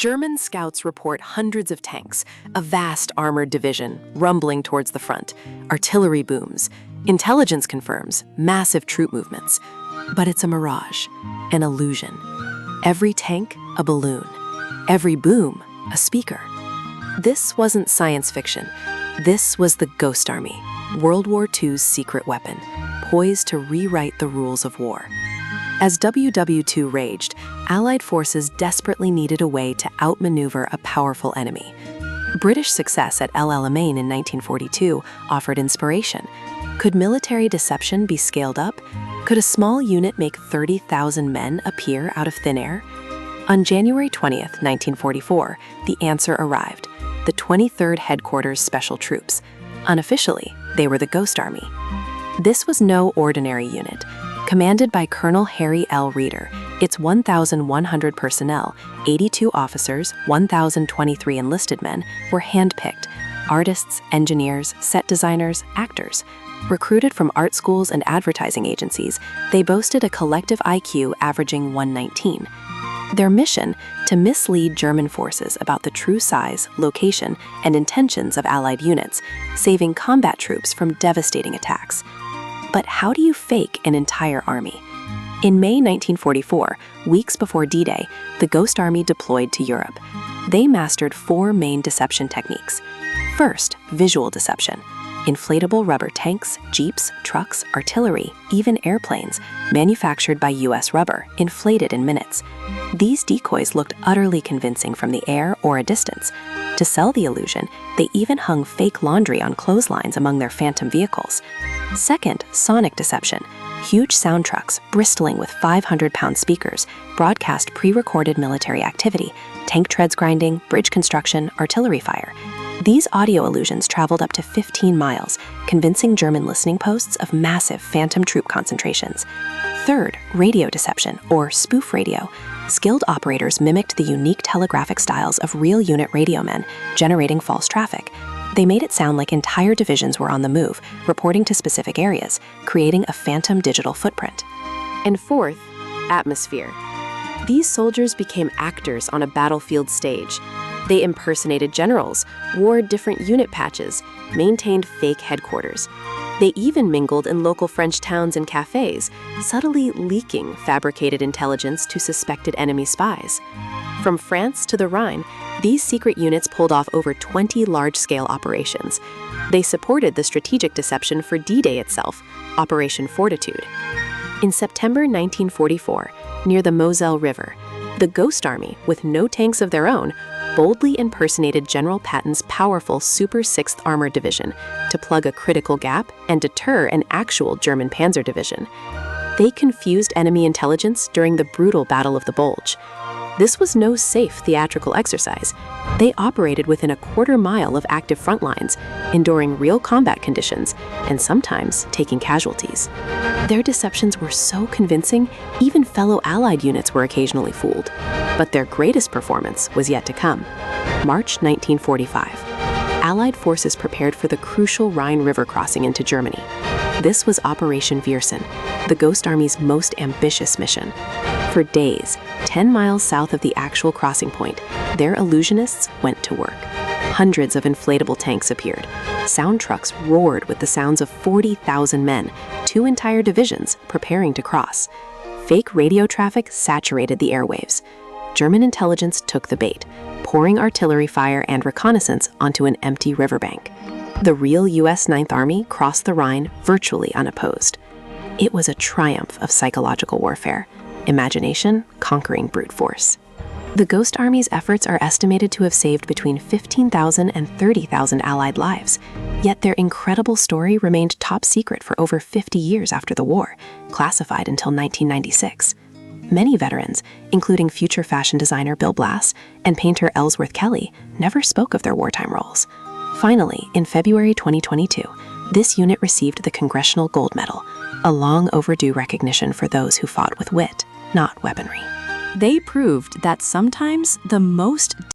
German scouts report hundreds of tanks, a vast armored division rumbling towards the front, artillery booms. Intelligence confirms massive troop movements. But it's a mirage, an illusion. Every tank, a balloon. Every boom, a speaker. This wasn't science fiction. This was the Ghost Army, World War II's secret weapon, poised to rewrite the rules of war. As WWII raged, Allied forces desperately needed a way to outmaneuver a powerful enemy. British success at El Alamein in 1942 offered inspiration. Could military deception be scaled up? Could a small unit make 30,000 men appear out of thin air? On January 20th, 1944, the answer arrived: the 23rd Headquarters Special Troops. Unofficially, they were the Ghost Army. This was no ordinary unit. Commanded by Colonel Harry L. Reeder, its 1,100 personnel, 82 officers, 1,023 enlisted men, were handpicked: artists, engineers, set designers, actors. Recruited from art schools and advertising agencies, they boasted a collective IQ averaging 119. Their mission: to mislead German forces about the true size, location, and intentions of Allied units, saving combat troops from devastating attacks. But how do you fake an entire army? In May 1944, weeks before D-Day, the Ghost Army deployed to Europe. They mastered 4 main deception techniques. First, visual deception. Inflatable rubber tanks, jeeps, trucks, artillery, even airplanes, manufactured by U.S. rubber, inflated in minutes. These decoys looked utterly convincing from the air or a distance. To sell the illusion, they even hung fake laundry on clotheslines among their phantom vehicles. Second, sonic deception. Huge sound trucks, bristling with 500-pound speakers, broadcast pre-recorded military activity, tank treads grinding, bridge construction, artillery fire. These audio illusions traveled up to 15 miles, convincing German listening posts of massive phantom troop concentrations. Third, radio deception, or spoof radio. Skilled operators mimicked the unique telegraphic styles of real unit radio men, generating false traffic. They made it sound like entire divisions were on the move, reporting to specific areas, creating a phantom digital footprint. And fourth, atmosphere. These soldiers became actors on a battlefield stage. They impersonated generals, wore different unit patches, maintained fake headquarters. They even mingled in local French towns and cafes, subtly leaking fabricated intelligence to suspected enemy spies. From France to the Rhine, these secret units pulled off over 20 large-scale operations. They supported the strategic deception for D-Day itself, Operation Fortitude. In September 1944, near the Moselle River, the Ghost Army, with no tanks of their own, boldly impersonated General Patton's powerful Super 6th Armored Division to plug a critical gap and deter an actual German Panzer Division. They confused enemy intelligence during the brutal Battle of the Bulge. This was no safe theatrical exercise. They operated within a quarter mile of active front lines, enduring real combat conditions, and sometimes taking casualties. Their deceptions were so convincing, even fellow Allied units were occasionally fooled. But their greatest performance was yet to come. March 1945. Allied forces prepared for the crucial Rhine River crossing into Germany. This was Operation Viersen, the Ghost Army's most ambitious mission. For days, 10 miles south of the actual crossing point, their illusionists went to work. Hundreds of inflatable tanks appeared. Sound trucks roared with the sounds of 40,000 men, 2 entire divisions preparing to cross. Fake radio traffic saturated the airwaves. German intelligence took the bait, pouring artillery fire and reconnaissance onto an empty riverbank. The real U.S. 9th Army crossed the Rhine virtually unopposed. It was a triumph of psychological warfare, imagination conquering brute force. The Ghost Army's efforts are estimated to have saved between 15,000 and 30,000 Allied lives, yet their incredible story remained top secret for over 50 years after the war, classified until 1996. Many veterans, including future fashion designer Bill Blass and painter Ellsworth Kelly, never spoke of their wartime roles. Finally, in February 2022, this unit received the Congressional Gold Medal, a long overdue recognition for those who fought with wit, not weaponry. They proved that sometimes the most